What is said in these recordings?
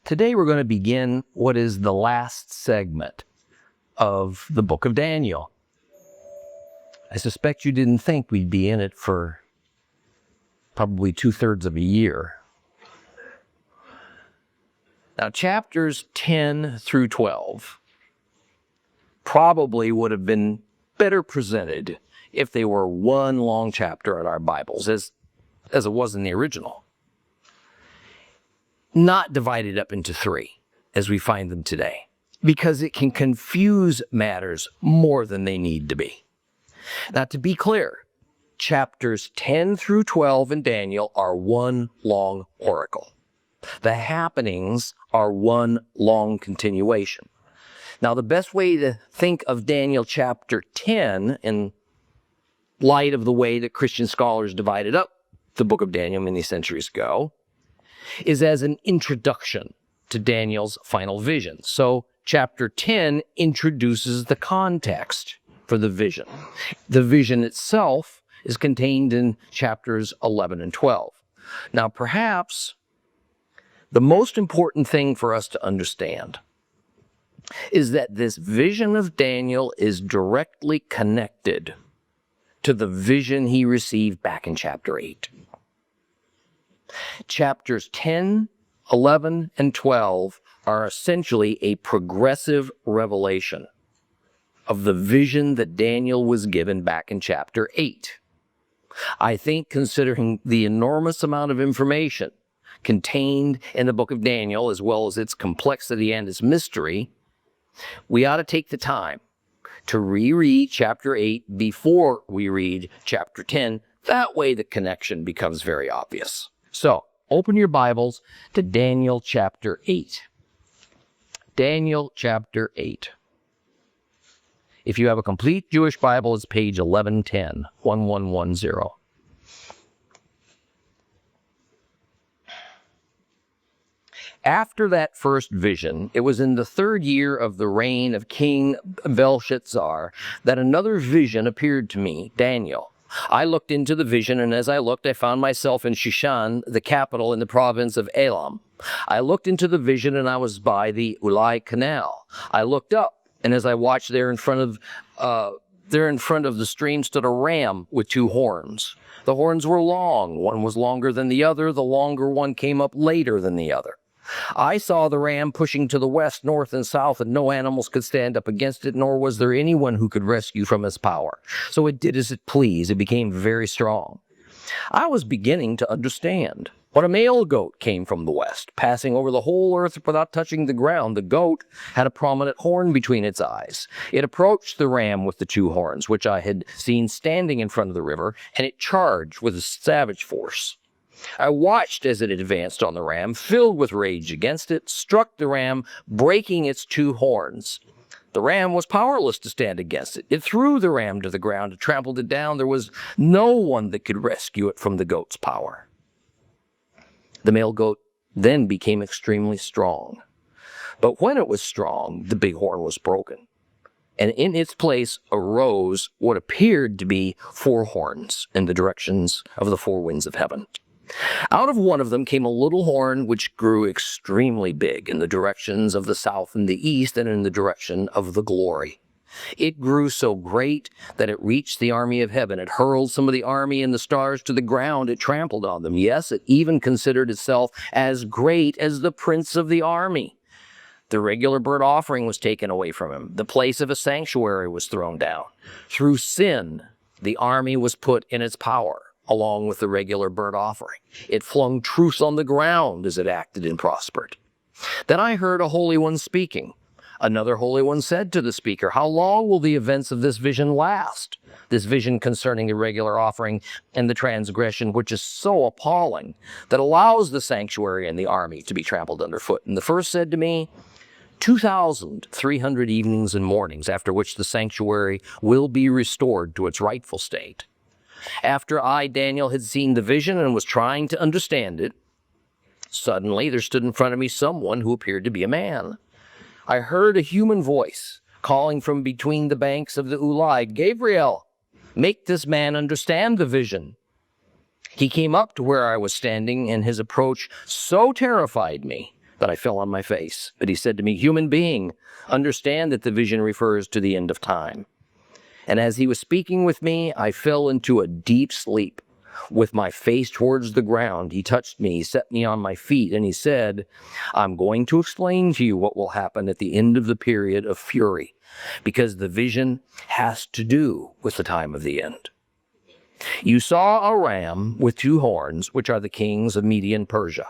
Today we're going to begin what is the last segment of the book of Daniel. I suspect you didn't think we'd be in it for probably 2/3 of a year. Now, chapters 10 through 12 probably would have been better presented if they were one long chapter in our Bibles, as it was in the original. Not divided up into three, as we find them today, because it can confuse matters more than they need to be. Now, to be clear, chapters 10 through 12 in Daniel are one long oracle. The happenings are one long continuation. Now, the best way to think of Daniel chapter 10 in light of the way that Christian scholars divided up the book of Daniel many centuries ago is as an introduction to Daniel's final vision. So chapter 10 introduces the context for the vision. The vision itself is contained in chapters 11 and 12. Now, perhaps the most important thing for us to understand is that this vision of Daniel is directly connected to the vision he received back in chapter 8. Chapters 10, 11, and 12 are essentially a progressive revelation of the vision that Daniel was given back in chapter 8. I think, considering the enormous amount of information contained in the book of Daniel, as well as its complexity and its mystery, we ought to take the time to reread chapter 8 before we read chapter 10. That way the connection becomes very obvious. So, open your Bibles to Daniel chapter 8. Daniel chapter 8. If you have a complete Jewish Bible, it's page 1110, 1110. After that first vision, it was in the 3rd year of the reign of King Belshazzar that another vision appeared to me, Daniel. I looked into the vision, and as I looked, I found myself in Shushan, the capital in the province of Elam. I looked into the vision, and I was by the Ulai Canal. I looked up, and as I watched, there in front of the stream stood a ram with 2 horns. The horns were long. One was longer than the other. The longer one came up later than the other. I saw the ram pushing to the west, north, and south, and no animals could stand up against it, nor was there anyone who could rescue from its power. So it did as it pleased. It became very strong. I was beginning to understand. When a male goat came from the west, passing over the whole earth without touching the ground, the goat had a prominent horn between its eyes. It approached the ram with the 2 horns, which I had seen standing in front of the river, and it charged with a savage force. I watched as it advanced on the ram, filled with rage against it, struck the ram, breaking its 2 horns. The ram was powerless to stand against it. It threw the ram to the ground and trampled it down. There was no one that could rescue it from the goat's power. The male goat then became extremely strong. But when it was strong, the big horn was broken. And in its place arose what appeared to be 4 horns in the directions of the 4 winds of heaven. Out of one of them came a little horn which grew extremely big in the directions of the south and the east and in the direction of the glory. It grew so great that it reached the army of heaven. It hurled some of the army and the stars to the ground. It trampled on them. Yes, it even considered itself as great as the prince of the army. The regular burnt offering was taken away from him. The place of a sanctuary was thrown down. Through sin, the army was put in its power, along with the regular burnt offering. It flung truth on the ground as it acted and prospered. Then I heard a holy one speaking. Another holy one said to the speaker, "How long will the events of this vision last?" This vision concerning the regular offering and the transgression, which is so appalling, that allows the sanctuary and the army to be trampled underfoot. And the first said to me, 2,300 evenings and mornings, after which the sanctuary will be restored to its rightful state. After I, Daniel, had seen the vision and was trying to understand it, suddenly there stood in front of me someone who appeared to be a man. I heard a human voice calling from between the banks of the Ulai, "Gabriel, make this man understand the vision." He came up to where I was standing, and his approach so terrified me that I fell on my face. But he said to me, "Human being, understand that the vision refers to the end of time." And as he was speaking with me, I fell into a deep sleep. With my face towards the ground, he touched me, he set me on my feet, and he said, "I'm going to explain to you what will happen at the end of the period of fury, because the vision has to do with the time of the end. You saw a ram with 2 horns, which are the kings of Media and Persia.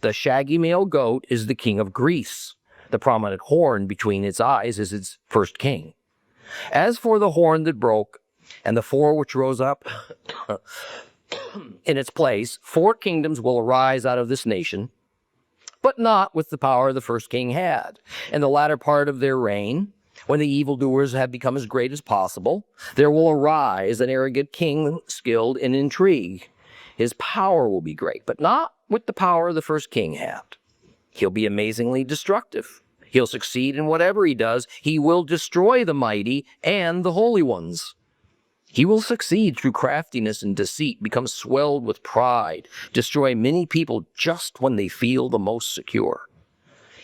The shaggy male goat is the king of Greece. The prominent horn between its eyes is its first king. As for the horn that broke, and the 4 which rose up in its place, 4 kingdoms will arise out of this nation, but not with the power the first king had. In the latter part of their reign, when the evildoers have become as great as possible, there will arise an arrogant king skilled in intrigue. His power will be great, but not with the power the first king had. He'll be amazingly destructive. He'll succeed in whatever he does. He will destroy the mighty and the holy ones. He will succeed through craftiness and deceit, become swelled with pride, destroy many people just when they feel the most secure.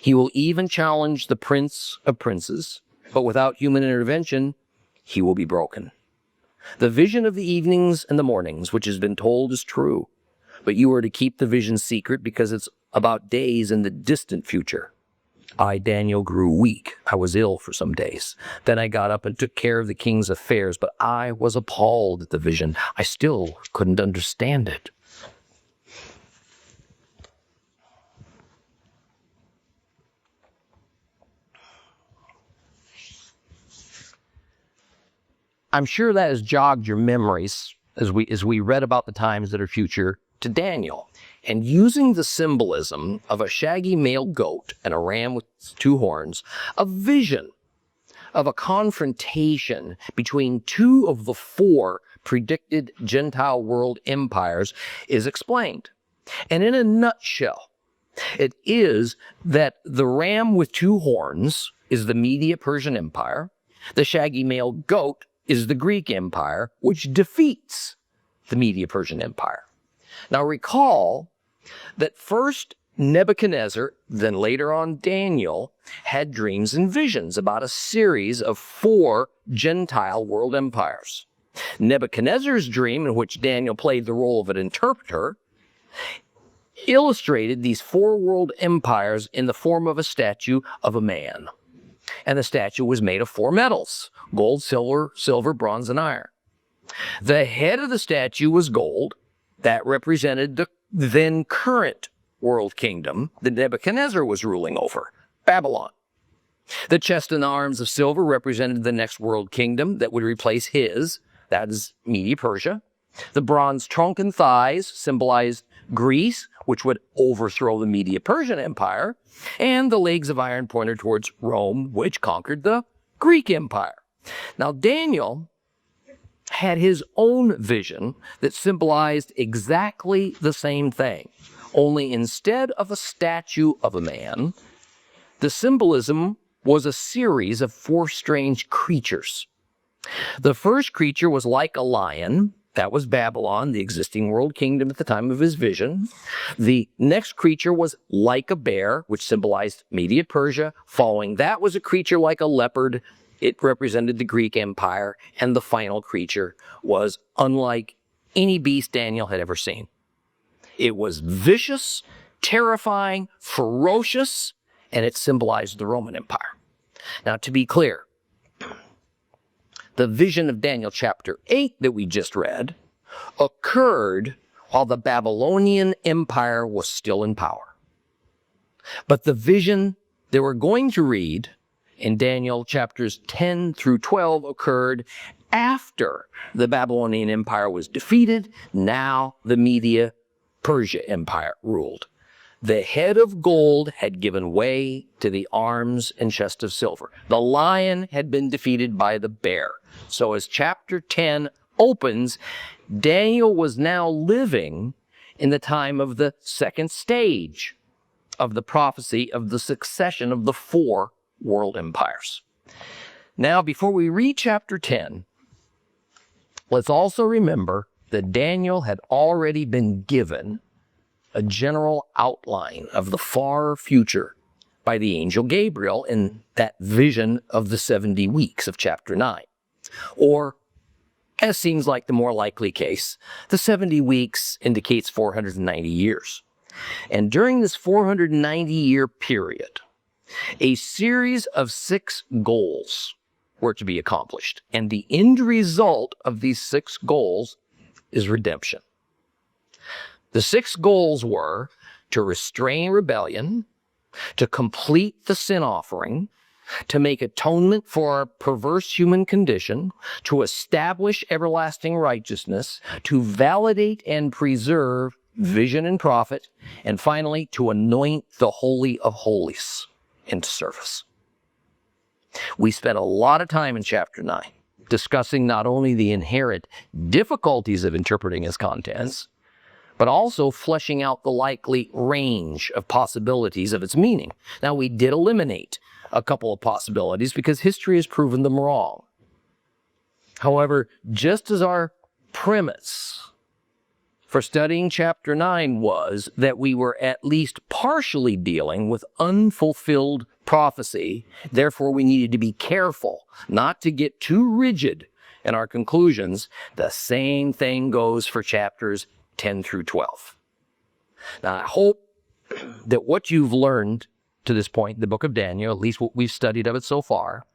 He will even challenge the Prince of Princes, but without human intervention, he will be broken. The vision of the evenings and the mornings, which has been told, is true, but you are to keep the vision secret because it's about days in the distant future. I, Daniel, grew weak. I was ill for some days. Then I got up and took care of the king's affairs, but I was appalled at the vision. I still couldn't understand it. I'm sure that has jogged your memories as we read about the times that are future to Daniel. And using the symbolism of a shaggy male goat and a ram with 2 horns, a vision of a confrontation between 2 of the 4 predicted Gentile world empires is explained. And in a nutshell, it is that the ram with 2 horns is the Media-Persian Empire. The shaggy male goat is the Greek Empire, which defeats the Media-Persian Empire. Now recall that first Nebuchadnezzar, then later on Daniel, had dreams and visions about a series of 4 Gentile world empires. Nebuchadnezzar's dream, in which Daniel played the role of an interpreter, illustrated these 4 world empires in the form of a statue of a man. And the statue was made of 4 metals: gold, silver, bronze, and iron. The head of the statue was gold. That represented the then current world kingdom that Nebuchadnezzar was ruling over, Babylon. The chest and arms of silver represented the next world kingdom that would replace his, that is Media-Persia. The bronze trunk and thighs symbolized Greece, which would overthrow the Media-Persian Empire, and the legs of iron pointed towards Rome, which conquered the Greek Empire. Now Daniel had his own vision that symbolized exactly the same thing, only instead of a statue of a man, the symbolism was a series of 4 strange creatures. The first creature was like a lion. That was Babylon, the existing world kingdom at the time of his vision. The next creature was like a bear, which symbolized Media-Persia. Following that was a creature like a leopard. It represented the Greek Empire. And the final creature was unlike any beast Daniel had ever seen. It was vicious, terrifying, ferocious, and it symbolized the Roman Empire. Now, to be clear, the vision of Daniel chapter 8 that we just read occurred while the Babylonian Empire was still in power. But the vision that we're going to read in Daniel chapters 10 through 12 occurred after the Babylonian Empire was defeated. Now the Media-Persia Empire ruled. The head of gold had given way to the arms and chest of silver. The lion had been defeated by the bear. So as chapter 10 opens, Daniel was now living in the time of the second stage of the prophecy of the succession of the 4 world empires. Now, before we read chapter 10, let's also remember that Daniel had already been given a general outline of the far future by the angel Gabriel in that vision of the 70 weeks of chapter 9. Or, as seems like the more likely case, the 70 weeks indicates 490 years. And during this 490-year period, a series of 6 goals were to be accomplished. And the end result of these 6 goals is redemption. The 6 goals were to restrain rebellion, to complete the sin offering, to make atonement for our perverse human condition, to establish everlasting righteousness, to validate and preserve vision and prophet, and finally, to anoint the Holy of Holies into service. We spent a lot of time in chapter 9 discussing not only the inherent difficulties of interpreting its contents, but also fleshing out the likely range of possibilities of its meaning. Now, we did eliminate a couple of possibilities because history has proven them wrong. However, just as our premise for studying chapter 9 was that we were at least partially dealing with unfulfilled prophecy, therefore we needed to be careful not to get too rigid in our conclusions, the same thing goes for chapters 10 through 12. Now, I hope that what you've learned to this point in the book of Daniel, at least what we've studied of it so far,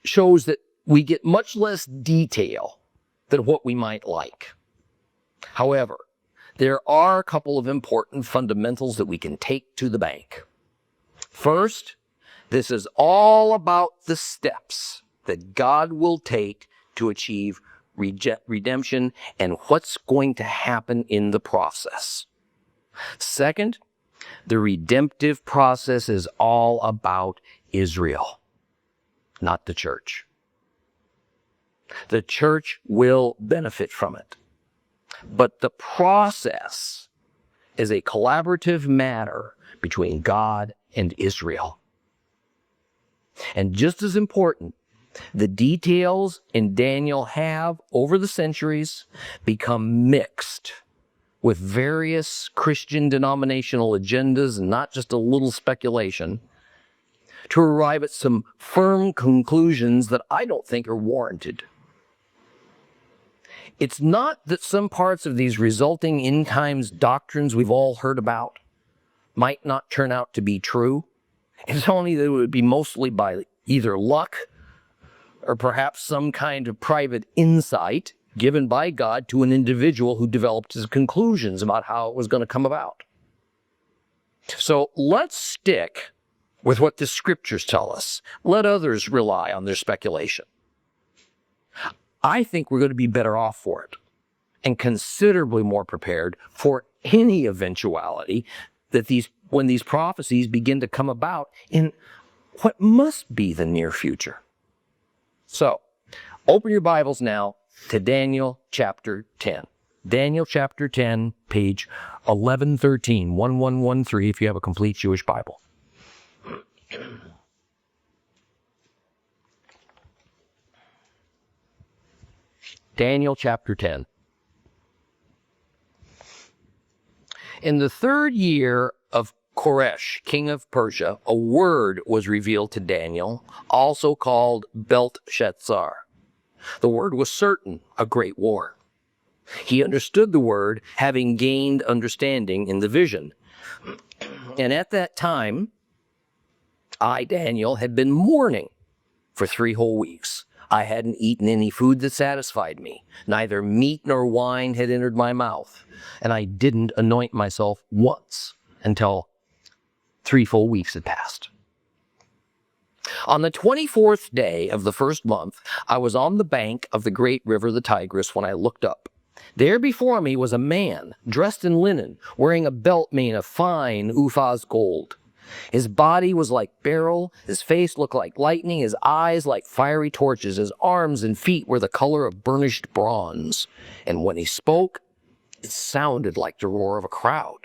shows that we get much less detail than what we might like. However, there are a couple of important fundamentals that we can take to the bank. First, this is all about the steps that God will take to achieve redemption and what's going to happen in the process. Second, the redemptive process is all about Israel, not the church. The church will benefit from it. But the process is a collaborative matter between God and Israel. And just as important, the details in Daniel have, over the centuries, become mixed with various Christian denominational agendas, and not just a little speculation, to arrive at some firm conclusions that I don't think are warranted. It's not that some parts of these resulting end times doctrines we've all heard about might not turn out to be true. It's only that it would be mostly by either luck or perhaps some kind of private insight given by God to an individual who developed his conclusions about how it was going to come about. So let's stick with what the scriptures tell us. Let others rely on their speculation. I think we're going to be better off for it and considerably more prepared for any eventuality that when these prophecies begin to come about in what must be the near future. So, open your Bibles now to Daniel chapter 10. Daniel chapter 10, page 1113, 1113 if you have a complete Jewish Bible. Daniel chapter 10. In the 3rd year of Koresh, king of Persia, a word was revealed to Daniel, also called Belteshazzar. The word was certain, a great war. He understood the word, having gained understanding in the vision. And at that time, I, Daniel, had been mourning for 3 whole weeks. I hadn't eaten any food that satisfied me. Neither meat nor wine had entered my mouth. And I didn't anoint myself once until 3 full weeks had passed. On the 24th day of the 1st month, I was on the bank of the great river, the Tigris, when I looked up. There before me was a man, dressed in linen, wearing a belt made of fine Uphaz gold. His body was like beryl, his face looked like lightning, his eyes like fiery torches, his arms and feet were the color of burnished bronze. And when he spoke, it sounded like the roar of a crowd.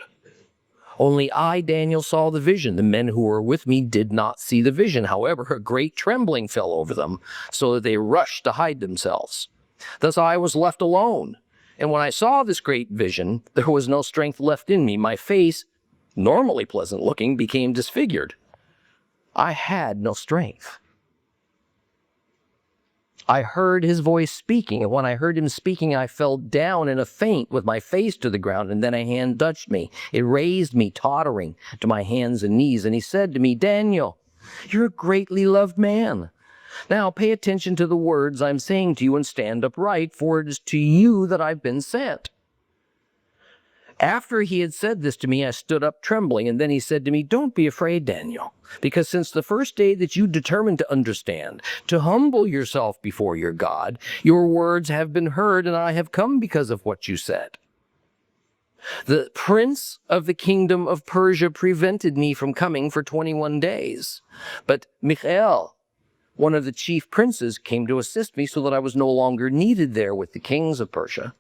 Only I, Daniel, saw the vision. The men who were with me did not see the vision. However, a great trembling fell over them, so that they rushed to hide themselves. Thus I was left alone, And when I saw this great vision, there was no strength left in me. My face, normally pleasant looking, became disfigured. I had no strength. I heard his voice speaking, and when I heard him speaking, I fell down in a faint with my face to the ground, and then a hand touched me. It raised me, tottering, to my hands and knees, and he said to me, Daniel, you're a greatly loved man. Now pay attention to the words I'm saying to you and stand upright, for it is to you that I've been sent. After he had said this to me, I stood up trembling, and then he said to me, don't be afraid, Daniel, because since the first day that you determined to understand, to humble yourself before your God, your words have been heard, and I have come because of what you said. The prince of the kingdom of Persia prevented me from coming for 21 days, but Michael, one of the chief princes, came to assist me so that I was no longer needed there with the kings of Persia.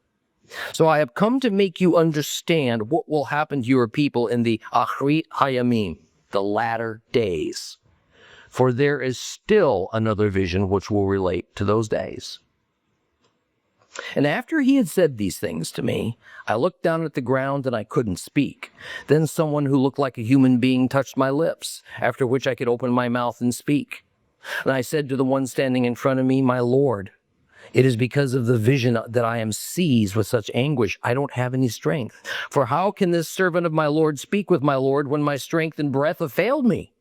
So I have come to make you understand what will happen to your people in the Achrit Hayamim, the latter days. For there is still another vision which will relate to those days. And after he had said these things to me, I looked down at the ground and I couldn't speak. Then someone who looked like a human being touched my lips, after which I could open my mouth and speak. And I said to the one standing in front of me, my Lord, it is because of the vision that I am seized with such anguish. I don't have any strength. For how can this servant of my Lord speak with my Lord when my strength and breath have failed me?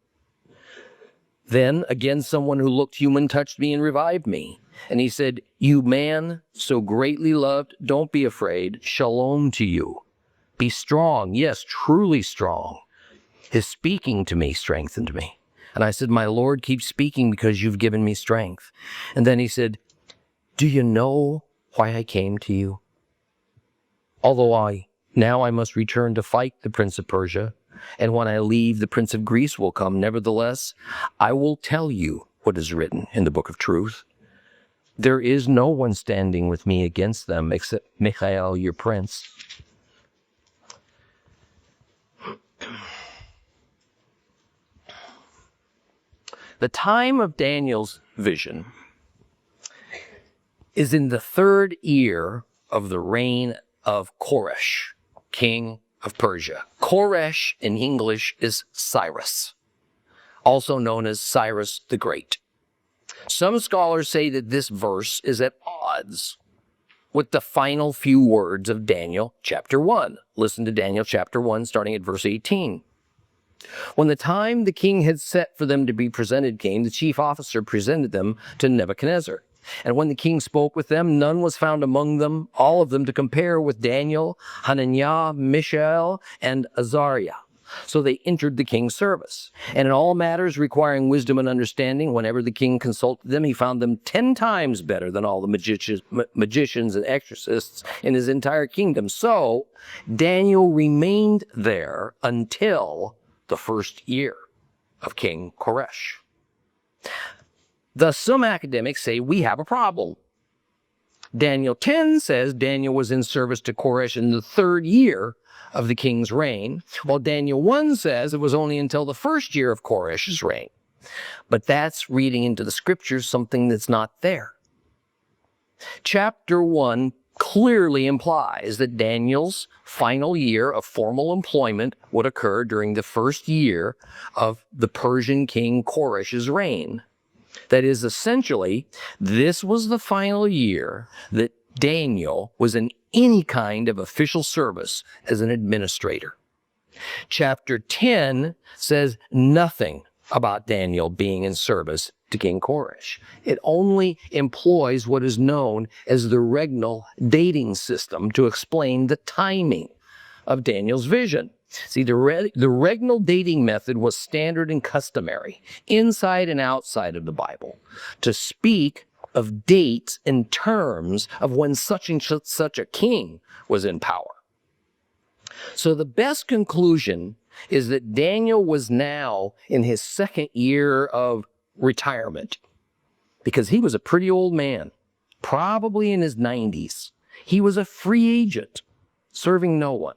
Then again someone who looked human touched me and revived me. And he said, you man so greatly loved, don't be afraid. Shalom to you. Be strong. Yes, truly strong. His speaking to me strengthened me. And I said, my Lord, keep speaking because you've given me strength. And then he said, do you know why I came to you? Although now I must return to fight the Prince of Persia, and when I leave, the Prince of Greece will come. Nevertheless, I will tell you what is written in the book of truth. There is no one standing with me against them except Michael, your prince. The time of Daniel's vision is in the 3rd year of the reign of Koresh, king of Persia. Koresh in English is Cyrus, also known as Cyrus the Great. Some scholars say that this verse is at odds with the final few words of Daniel chapter 1. Listen to Daniel chapter 1, starting at verse 18. When the time the king had set for them to be presented came, the chief officer presented them to Nebuchadnezzar. And when the king spoke with them, none was found among them, all of them, to compare with Daniel, Hananiah, Mishael, and Azariah. So they entered the king's service. And in all matters requiring wisdom and understanding, whenever the king consulted them, he found them 10 times better than all the magicians and exorcists in his entire kingdom. So Daniel remained there until the 1st year of King Koresh. Thus, some academics say we have a problem. Daniel 10 says Daniel was in service to Koresh in the 3rd year of the king's reign, while Daniel 1 says it was only until the 1st year of Koresh's reign. But that's reading into the scriptures something that's not there. Chapter 1 clearly implies that Daniel's final year of formal employment would occur during the 1st year of the Persian king Koresh's reign. That is, essentially, this was the final year that Daniel was in any kind of official service as an administrator. Chapter 10 says nothing about Daniel being in service to King Koresh. It only employs what is known as the regnal dating system to explain the timing of Daniel's vision. See, the regnal dating method was standard and customary, inside and outside of the Bible, to speak of dates in terms of when such and such a king was in power. So the best conclusion is that Daniel was now in his 2nd year of retirement, because he was a pretty old man, probably in his 90s. He was a free agent, serving no one.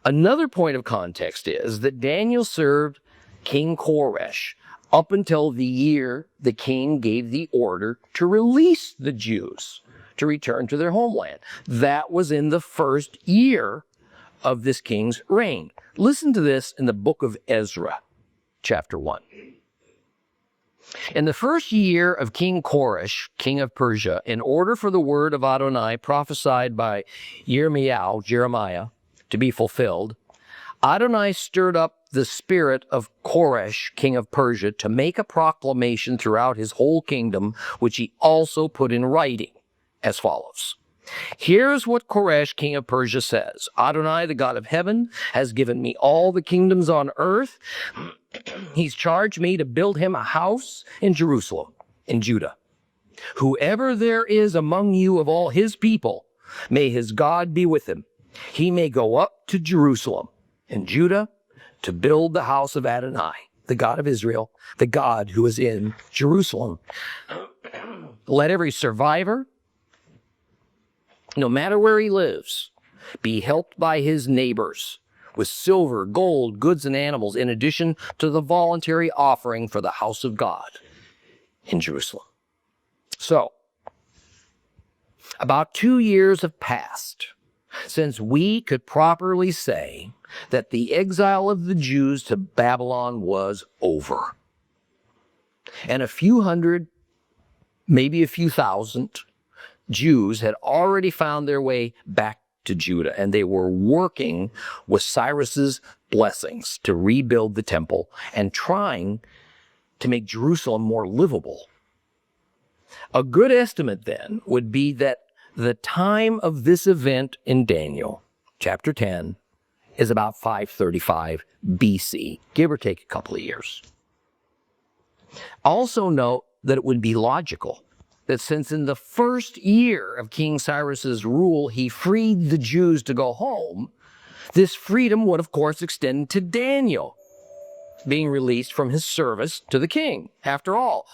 Another point of context is that Daniel served King Koresh up until the year the king gave the order to release the Jews to return to their homeland. That was in the first year of this king's reign. Listen to this in the book of Ezra, chapter 1. In the first year of King Koresh, king of Persia, in order for the word of Adonai prophesied by Jeremiah, to be fulfilled, Adonai stirred up the spirit of Koresh, king of Persia, to make a proclamation throughout his whole kingdom, which he also put in writing, as follows. Here's what Koresh, king of Persia, says. Adonai, the God of heaven, has given me all the kingdoms on earth. He's charged me to build him a house in Jerusalem, in Judah. Whoever there is among you of all his people, may his God be with him. He may go up to Jerusalem in Judah to build the house of Adonai, the God of Israel, the God who is in Jerusalem. Let every survivor, no matter where he lives, be helped by his neighbors with silver, gold, goods, and animals, in addition to the voluntary offering for the house of God in Jerusalem. So, about 2 years have passed since we could properly say that the exile of the Jews to Babylon was over. And a few hundred, maybe a few thousand Jews had already found their way back to Judah, and they were working with Cyrus's blessings to rebuild the temple and trying to make Jerusalem more livable. A good estimate then would be that the time of this event in Daniel, chapter 10, is about 535 BC, give or take a couple of years. Also note that it would be logical that since in the first year of King Cyrus's rule, he freed the Jews to go home, this freedom would, of course, extend to Daniel, being released from his service to the king. After all,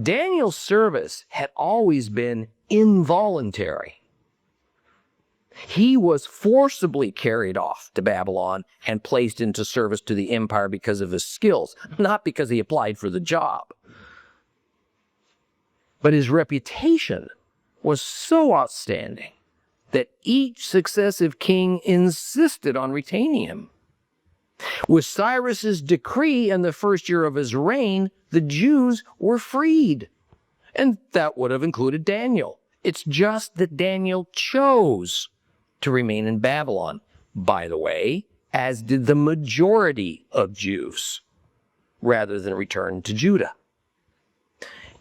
Daniel's service had always been involuntary. He was forcibly carried off to Babylon and placed into service to the empire because of his skills, not because he applied for the job. But his reputation was so outstanding that each successive king insisted on retaining him. With Cyrus's decree in the first year of his reign, the Jews were freed. And that would have included Daniel. It's just that Daniel chose to remain in Babylon, by the way, as did the majority of Jews, rather than return to Judah.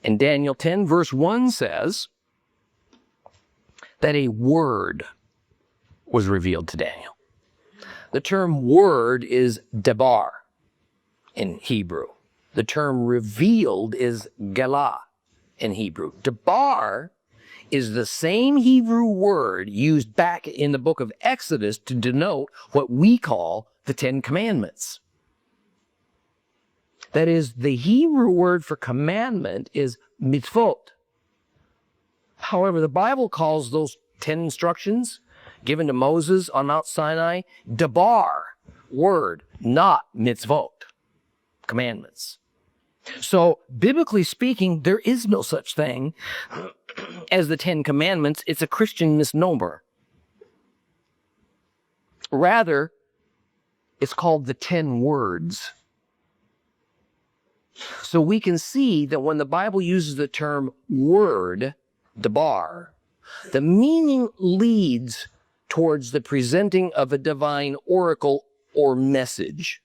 And Daniel 10 verse 1 says that a word was revealed to Daniel. The term word is debar in Hebrew. The term revealed is GALAH in Hebrew. Debar is the same Hebrew word used back in the book of Exodus to denote what we call the Ten Commandments. That is, the Hebrew word for commandment is mitzvot. However, the Bible calls those 10 instructions given to Moses on Mount Sinai debar, word, not mitzvot, commandments. So, biblically speaking, there is no such thing as the 10 Commandments. It's a Christian misnomer. Rather, it's called the 10 Words. So we can see that when the Bible uses the term word, debar, the meaning leads towards the presenting of a divine oracle or message,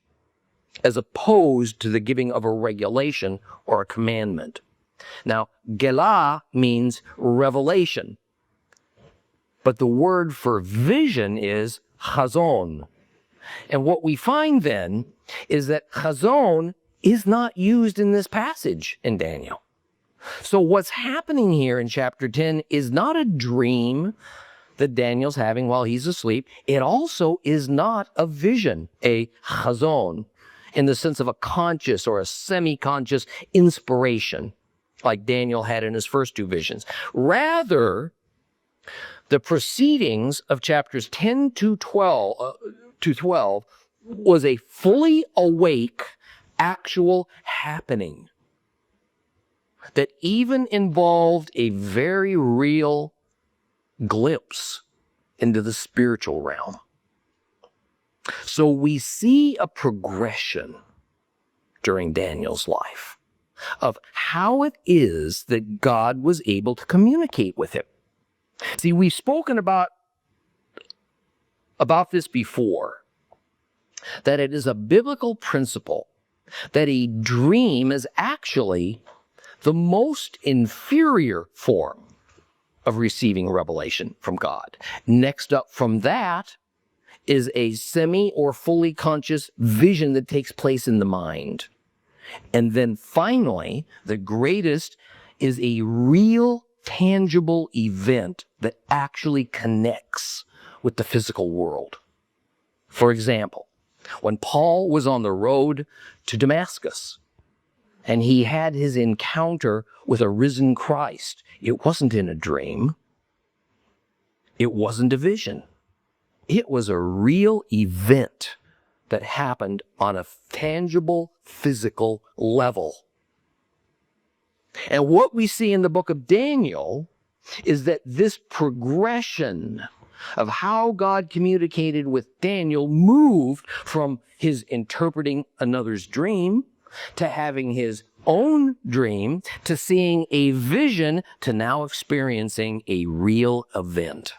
as opposed to the giving of a regulation or a commandment. Now, GALAH means revelation, but the word for vision is CHAZON. And what we find then is that CHAZON is not used in this passage in Daniel. So what's happening here in chapter 10 is not a dream that Daniel's having while he's asleep. It also is not a vision, a CHAZON, in the sense of a conscious or a semi-conscious inspiration like Daniel had in his first two visions. Rather, the proceedings of chapters 10 to 12 was a fully awake, actual happening that even involved a very real glimpse into the spiritual realm. So we see a progression during Daniel's life of how it is that God was able to communicate with him. See, we've spoken about this before, that it is a biblical principle that a dream is actually the most inferior form of receiving revelation from God. Next up from that is a semi or fully conscious vision that takes place in the mind. And then finally, the greatest is a real, tangible event that actually connects with the physical world. For example, when Paul was on the road to Damascus and he had his encounter with a risen Christ, it wasn't in a dream. It wasn't a vision. It was a real event that happened on a tangible, physical level. And what we see in the book of Daniel is that this progression of how God communicated with Daniel moved from his interpreting another's dream to having his own dream to seeing a vision to now experiencing a real event.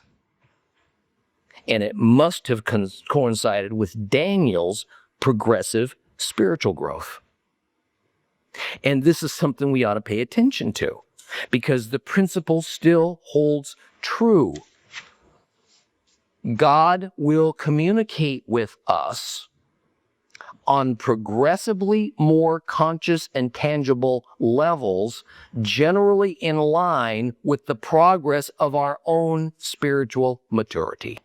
And it must have coincided with Daniel's progressive spiritual growth. And this is something we ought to pay attention to, because the principle still holds true. God will communicate with us on progressively more conscious and tangible levels, generally in line with the progress of our own spiritual maturity.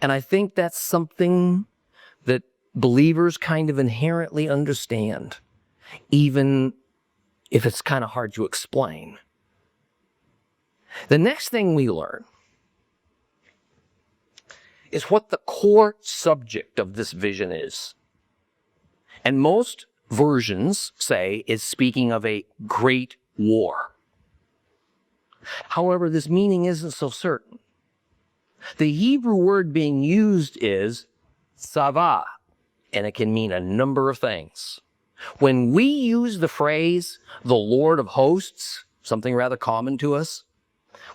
And I think that's something that believers kind of inherently understand, even if it's kind of hard to explain. The next thing we learn is what the core subject of this vision is. And most versions say it's speaking of a great war. However, this meaning isn't so certain. The Hebrew word being used is savah, and it can mean a number of things. When we use the phrase, the Lord of hosts, something rather common to us,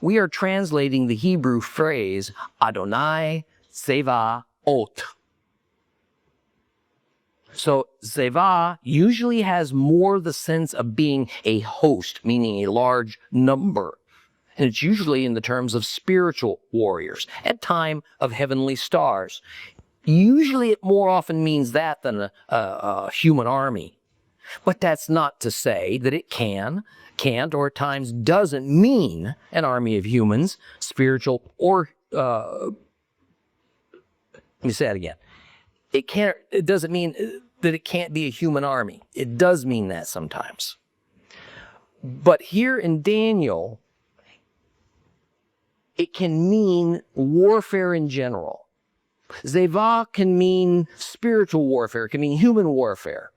we are translating the Hebrew phrase Adonai Sevaot. So Seva usually has more the sense of being a host, meaning a large number. And it's usually in the terms of spiritual warriors, at time of heavenly stars. Usually it more often means that than a human army. But that's not to say that it can't, or at times doesn't mean an army of humans, spiritual or, let me say that again. It doesn't mean that it can't be a human army. It does mean that sometimes. But here in Daniel, it can mean warfare in general. Zeva can mean spiritual warfare. It can mean human warfare.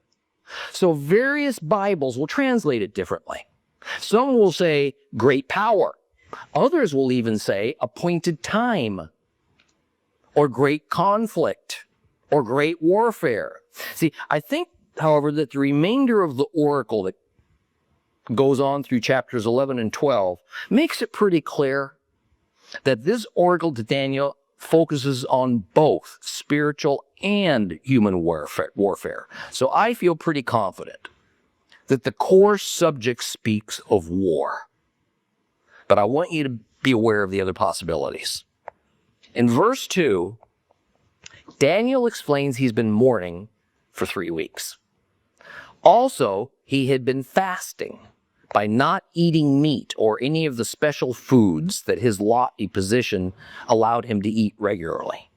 So various Bibles will translate it differently. Some will say great power. Others will even say appointed time, or great conflict, or great warfare. See, I think, however, that the remainder of the oracle that goes on through chapters 11 and 12 makes it pretty clear that this oracle to Daniel focuses on both spiritual and human warfare. So I feel pretty confident that the core subject speaks of war. But I want you to be aware of the other possibilities. In verse 2, Daniel explains he's been mourning for 3 weeks. Also, he had been fasting by not eating meat or any of the special foods that his lofty position allowed him to eat regularly.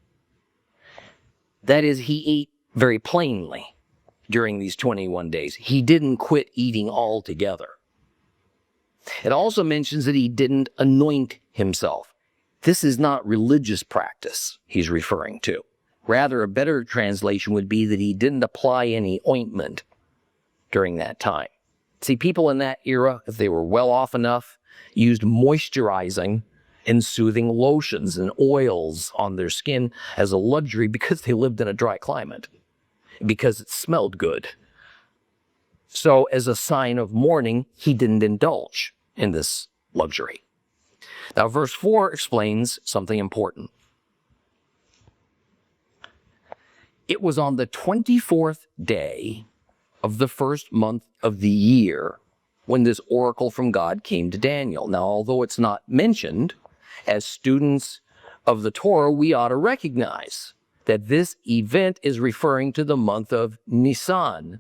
That is, he ate very plainly during these 21 days. He didn't quit eating altogether. It also mentions that he didn't anoint himself. This is not religious practice he's referring to. Rather, a better translation would be that he didn't apply any ointment during that time. See, people in that era, if they were well off enough, used moisturizing and soothing lotions and oils on their skin as a luxury because they lived in a dry climate, because it smelled good. So as a sign of mourning, he didn't indulge in this luxury. Now, verse 4 explains something important. It was on the 24th day of the first month of the year when this oracle from God came to Daniel. Now, although it's not mentioned, as students of the Torah, we ought to recognize that this event is referring to the month of Nisan,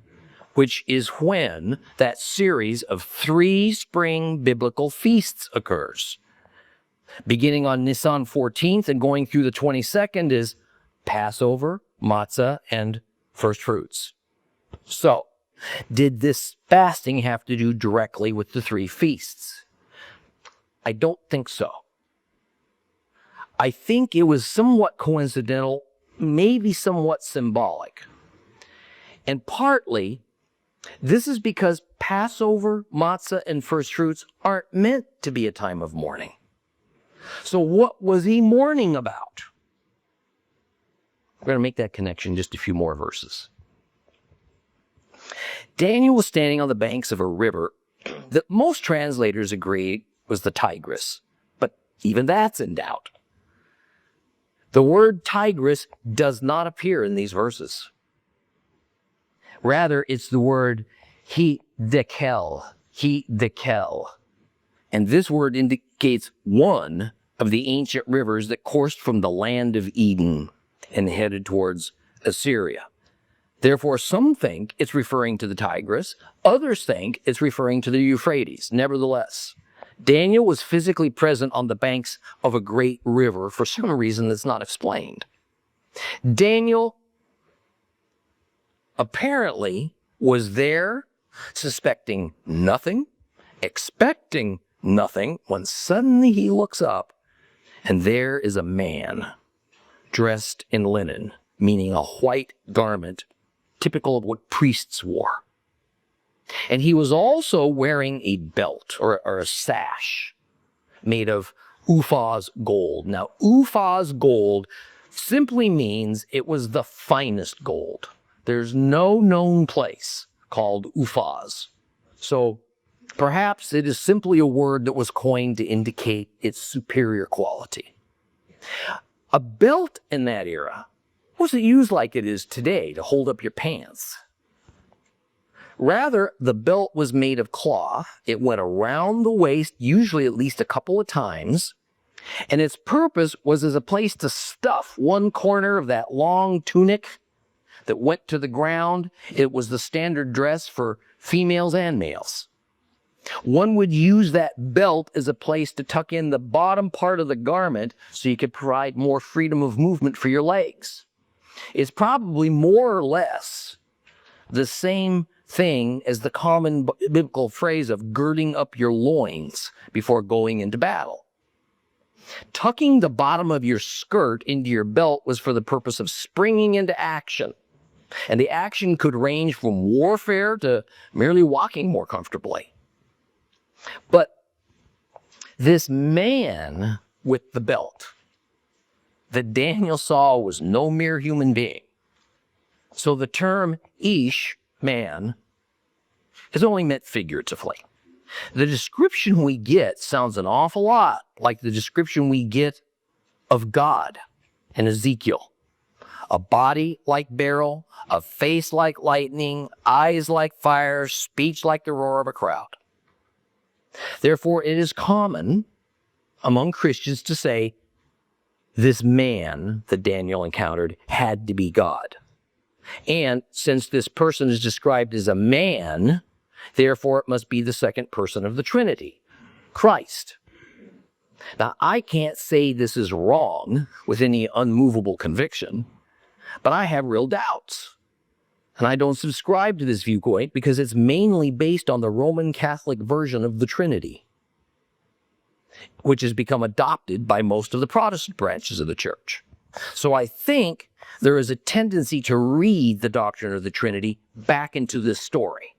which is when that series of 3 spring biblical feasts occurs. Beginning on Nisan 14th and going through the 22nd is Passover, matzah, and first fruits. So, did this fasting have to do directly with the 3 feasts? I don't think so. I think it was somewhat coincidental, maybe somewhat symbolic. And partly, this is because Passover, matzah, and first fruits aren't meant to be a time of mourning. So what was he mourning about? We're going to make that connection in just a few more verses. Daniel was standing on the banks of a river that most translators agree was the Tigris, but even that's in doubt. The word Tigris does not appear in these verses. Rather, it's the word he-dekel. And this word indicates one of the ancient rivers that coursed from the land of Eden and headed towards Assyria. Therefore, some think it's referring to the Tigris. Others think it's referring to the Euphrates. Nevertheless, Daniel was physically present on the banks of a great river for some reason that's not explained. Daniel apparently was there, suspecting nothing, expecting nothing, when suddenly he looks up, and there is a man dressed in linen, meaning a white garment, typical of what priests wore. And he was also wearing a belt or a sash made of Uphaz gold. Now, Uphaz gold simply means it was the finest gold. There's no known place called Uphaz. So perhaps it is simply a word that was coined to indicate its superior quality. A belt in that era wasn't used like it is today to hold up your pants. Rather, the belt was made of cloth. It went around the waist, usually at least a couple of times, and its purpose was as a place to stuff one corner of that long tunic that went to the ground. It was the standard dress for females and males. One would use that belt as a place to tuck in the bottom part of the garment so you could provide more freedom of movement for your legs. It's probably more or less the same thing as the common biblical phrase of girding up your loins before going into battle. Tucking the bottom of your skirt into your belt was for the purpose of springing into action. And the action could range from warfare to merely walking more comfortably. But this man with the belt that Daniel saw was no mere human being. So the term ish, man, is only meant figuratively. The description we get sounds an awful lot like the description we get of God in Ezekiel. A body like beryl, a face like lightning, eyes like fire, speech like the roar of a crowd. Therefore, it is common among Christians to say, this man that Daniel encountered had to be God. And since this person is described as a man, therefore it must be the second person of the Trinity, Christ. Now, I can't say this is wrong with any unmovable conviction, but I have real doubts. And I don't subscribe to this viewpoint because it's mainly based on the Roman Catholic version of the Trinity, which has become adopted by most of the Protestant branches of the church. So I think there is a tendency to read the doctrine of the Trinity back into this story.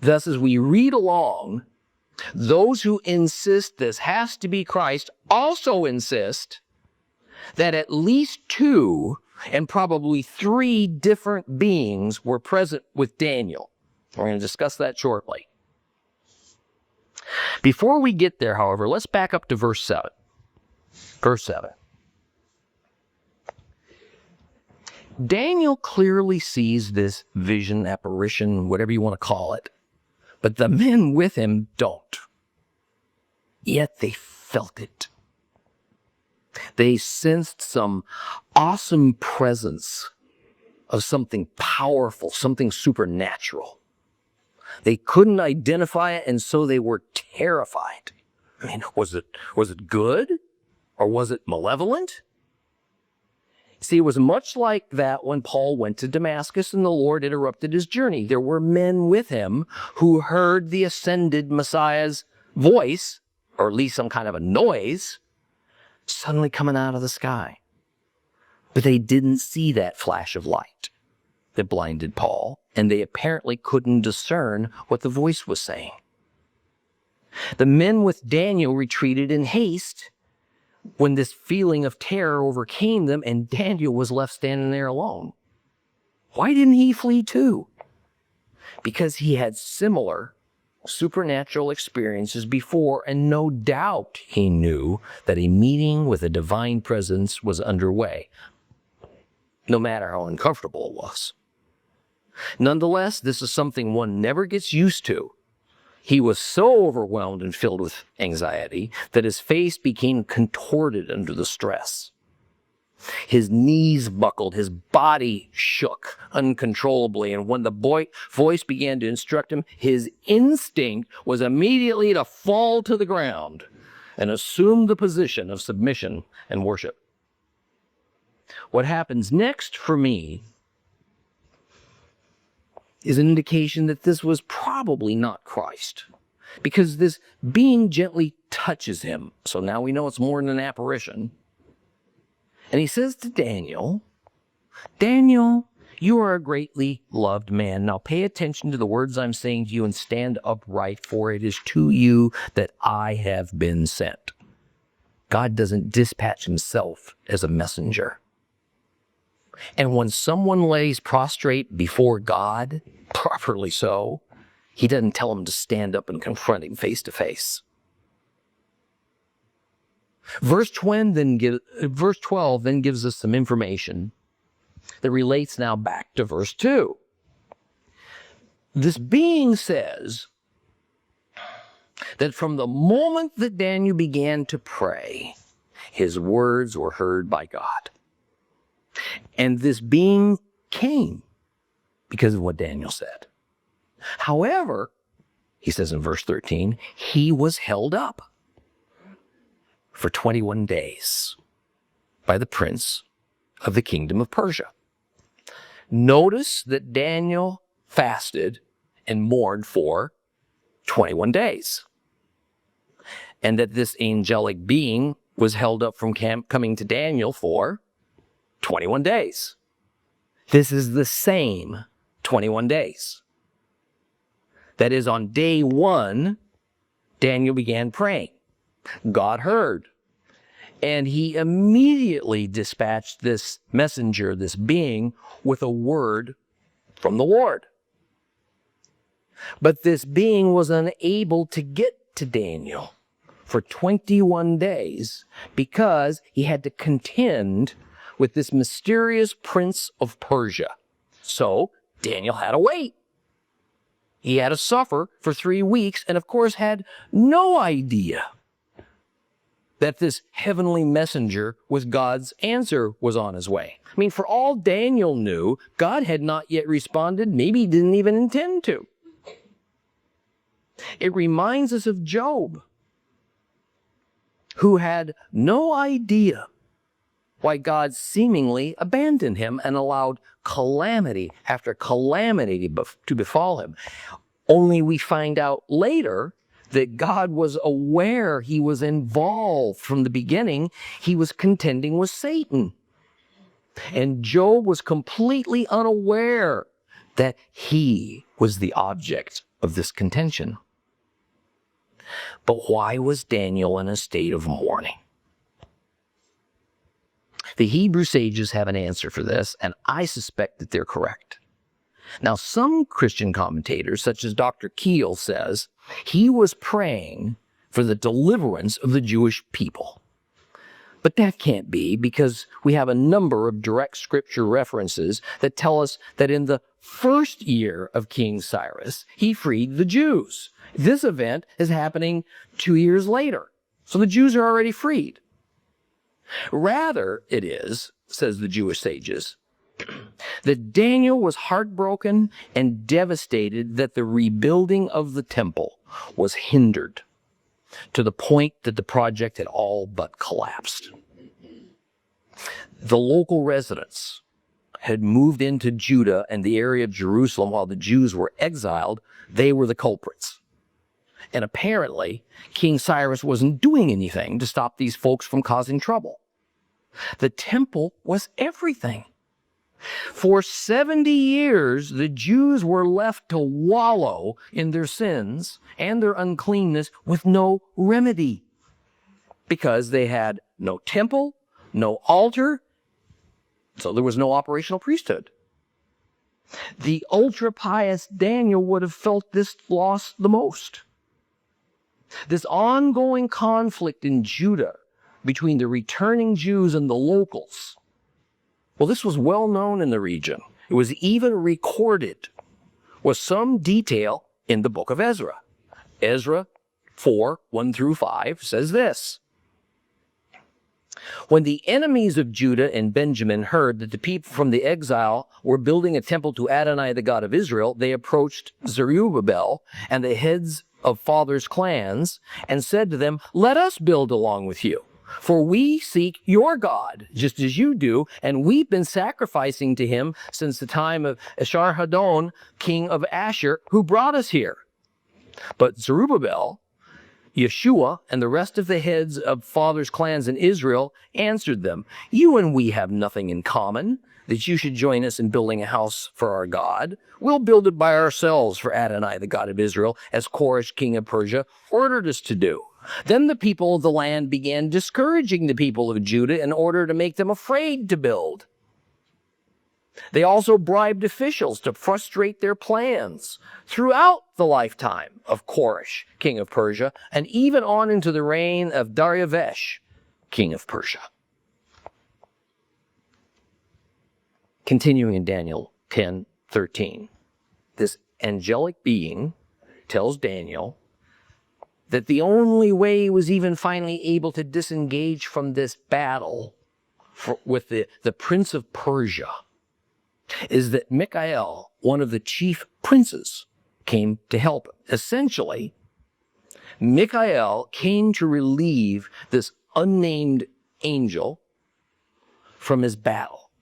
Thus, as we read along, Those who insist this has to be Christ also insist that at least 2 and probably 3 different beings were present with Daniel. We're going to discuss that shortly. Before we get there, however, let's back up to verse 7. Verse 7. Daniel clearly sees this vision, apparition, whatever you want to call it, but the men with him don't. Yet they felt it. They sensed some awesome presence of something powerful, something supernatural. They couldn't identify it, and so they were terrified. I mean, was it good or was it malevolent? See, it was much like that when Paul went to Damascus and the Lord interrupted his journey. There were men with him who heard the ascended Messiah's voice, or at least some kind of a noise, suddenly coming out of the sky. But they didn't see that flash of light that blinded Paul, and they apparently couldn't discern what the voice was saying. The men with Daniel retreated in haste when this feeling of terror overcame them, and Daniel was left standing there alone. Why didn't he flee too? Because he had similar supernatural experiences before, and no doubt he knew that a meeting with a divine presence was underway, no matter how uncomfortable it was. Nonetheless, this is something one never gets used to. He was so overwhelmed and filled with anxiety that his face became contorted under the stress. His knees buckled, his body shook uncontrollably, and when the voice began to instruct him, his instinct was immediately to fall to the ground and assume the position of submission and worship. What happens next for me is an indication that this was probably not Christ, because this being gently touches him. So now we know it's more than an apparition. And he says to Daniel, Daniel, you are a greatly loved man. Now pay attention to the words I'm saying to you and stand upright, for it is to you that I have been sent. God doesn't dispatch himself as a messenger. And when someone lays prostrate before God, properly so, he doesn't tell him to stand up and confront him face to face. Verse 12 then gives us some information that relates now back to verse 2. This being says that from the moment that Daniel began to pray, his words were heard by God. And this being came because of what Daniel said. However, he says in verse 13, he was held up for 21 days by the prince of the kingdom of Persia. Notice that Daniel fasted and mourned for 21 days. And that this angelic being was held up from coming to Daniel for 21 days. This is the same 21 days. That is, on day 1, Daniel began praying. God heard. And he immediately dispatched this messenger, this being, with a word from the Lord. But this being was unable to get to Daniel for 21 days because he had to contend with this mysterious Prince of Persia. So Daniel had to wait. He had to suffer for 3 weeks and, of course, had no idea that this heavenly messenger with God's answer was on his way. I mean, for all Daniel knew, God had not yet responded. Maybe he didn't even intend to. It reminds us of Job, who had no idea why God seemingly abandoned him and allowed calamity after calamity to befall him. Only we find out later that God was aware he was involved from the beginning. He was contending with Satan. And Job was completely unaware that he was the object of this contention. But why was Daniel in a state of mourning? The Hebrew sages have an answer for this, and I suspect that they're correct. Now, some Christian commentators, such as Dr. Keel, says he was praying for the deliverance of the Jewish people. But that can't be, because we have a number of direct scripture references that tell us that in the first year of King Cyrus, he freed the Jews. This event is happening 2 years later, so the Jews are already freed. Rather, it is, says the Jewish sages, that Daniel was heartbroken and devastated that the rebuilding of the temple was hindered to the point that the project had all but collapsed. The local residents had moved into Judah and the area of Jerusalem while the Jews were exiled. They were the culprits. And apparently, King Cyrus wasn't doing anything to stop these folks from causing trouble. The temple was everything. For 70 years, the Jews were left to wallow in their sins and their uncleanness with no remedy, because they had no temple, no altar, so there was no operational priesthood. The ultra-pious Daniel would have felt this loss the most. This ongoing conflict in Judah between the returning Jews and the locals, well, this was well known in the region. It was even recorded with some detail in the book of Ezra. Ezra 4, 1 through 5 says this: When the enemies of Judah and Benjamin heard that the people from the exile were building a temple to Adonai, the God of Israel, they approached Zerubbabel and the heads of fathers' clans and said to them, "Let us build along with you. For we seek your God, just as you do, and we've been sacrificing to him since the time of Esarhaddon, king of Ashur, who brought us here." But Zerubbabel, Yeshua, and the rest of the heads of fathers' clans in Israel answered them, "You and we have nothing in common, that you should join us in building a house for our God. We'll build it by ourselves for Adonai, the God of Israel, as Koresh, king of Persia, ordered us to do." Then the people of the land began discouraging the people of Judah in order to make them afraid to build. They also bribed officials to frustrate their plans throughout the lifetime of Koresh, king of Persia, and even on into the reign of Darius, king of Persia. Continuing in Daniel 10:13, this angelic being tells Daniel that the only way he was even finally able to disengage from this battle with the Prince of Persia is that Michael, one of the chief princes, came to help him. Essentially, Michael came to relieve this unnamed angel from his battle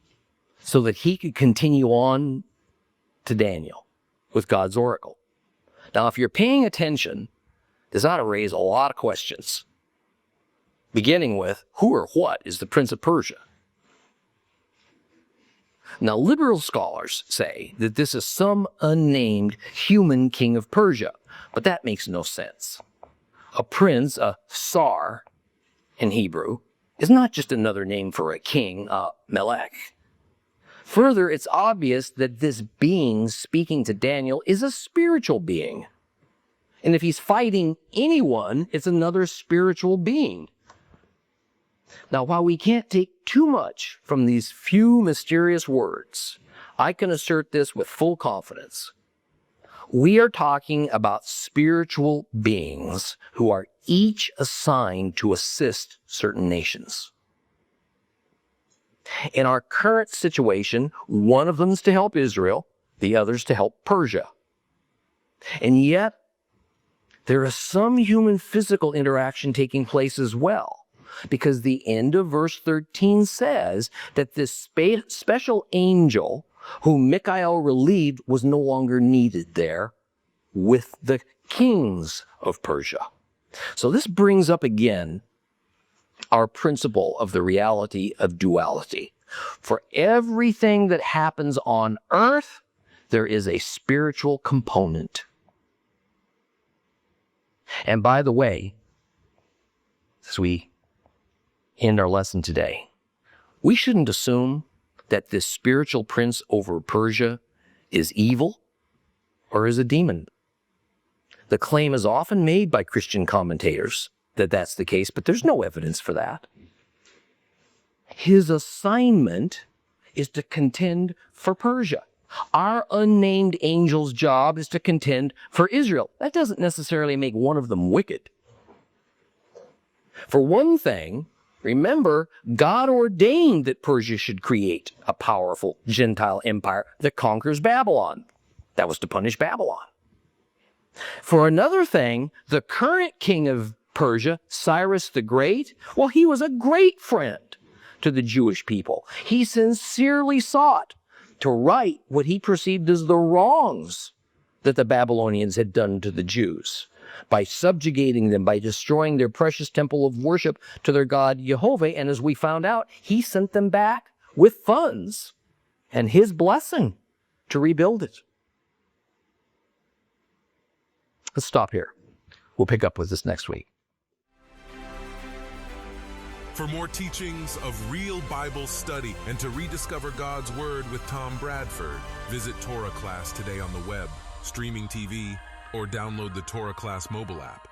so that he could continue on to Daniel with God's oracle. Now, if you're paying attention, this ought to raise a lot of questions, beginning with, who or what is the Prince of Persia? Now, liberal scholars say that this is some unnamed human king of Persia, but that makes no sense. A prince, a Tsar in Hebrew, is not just another name for a king, a melech. Further, it's obvious that this being speaking to Daniel is a spiritual being. And if he's fighting anyone, it's another spiritual being. Now, while we can't take too much from these few mysterious words, I can assert this with full confidence. We are talking about spiritual beings who are each assigned to assist certain nations. In our current situation, one of them is to help Israel, the other is to help Persia. And yet, there is some human physical interaction taking place as well, because the end of verse 13 says that this special angel whom Michael relieved was no longer needed there with the kings of Persia. So this brings up again our principle of the reality of duality. For everything that happens on earth, there is a spiritual component. And by the way, as we end our lesson today, we shouldn't assume that this spiritual prince over Persia is evil or is a demon. The claim is often made by Christian commentators that that's the case, but there's no evidence for that. His assignment is to contend for Persia. Our unnamed angel's job is to contend for Israel. That doesn't necessarily make one of them wicked. For one thing, remember, God ordained that Persia should create a powerful Gentile empire that conquers Babylon. That was to punish Babylon. For another thing, the current king of Persia, Cyrus the Great, well, he was a great friend to the Jewish people. He sincerely sought to right what he perceived as the wrongs that the Babylonians had done to the Jews by subjugating them, by destroying their precious temple of worship to their god Jehovah. And as we found out, he sent them back with funds and his blessing to rebuild it. Let's stop here. We'll pick up with this next week. For more teachings of real Bible study and to rediscover God's Word with Tom Bradford, visit Torah Class today on the web, streaming TV, or download the Torah Class mobile app.